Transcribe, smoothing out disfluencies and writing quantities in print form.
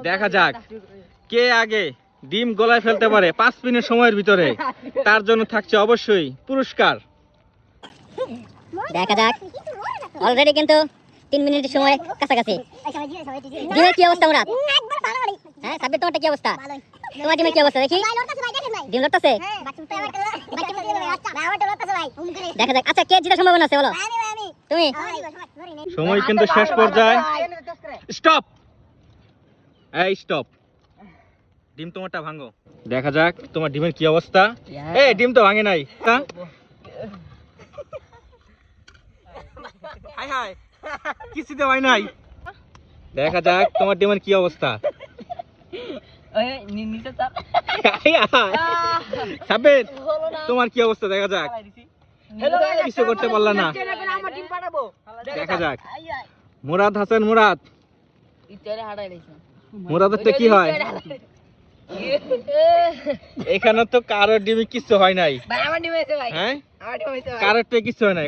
দেখা যাক কে আগে ডিম গলায় ফেলতে পারে 5 মিনিট সময়ের ভিতরে, তার জন্য থাকছে অবশ্যই পুরস্কার। দেখা যাক, অলরেডি কিন্তু 3 মিনিটের সময় কাছাকাছি। ডিমের কি অবস্থা মুরাদ? হ্যাঁ সাব্বির, তোমারটা কি অবস্থা? তোমার ডিমের কি অবস্থা দেখি? ডিম লড়তেছে। দেখা যাক, আচ্ছা কে জিতার সম্ভাবনা আছে বলো? তুমি। সময় কিন্তু শেষ পর্যায়ে। স্টপ, এই স্টপ, ডিম তোমারটা ভাঙো। দেখা যাক তোমার ডিমের কি অবস্থা। এই ডিম তো ভাঙে নাই। হাই হাই, কিছুতে হয় নাই। দেখা যাক তোমার ডিমের কি অবস্থা। সাব্বির, তোমার কি অবস্থা? দেখা যাক, কিছু করতে পারলা না। দেখা যাক মুরাদ হাসান, মুরাদ মুরাদের তো কি হয়? এখানে তো কারোর ডিমে কিছু হয় নাই। হ্যাঁ, কারোর তো কিছু হয় নাই।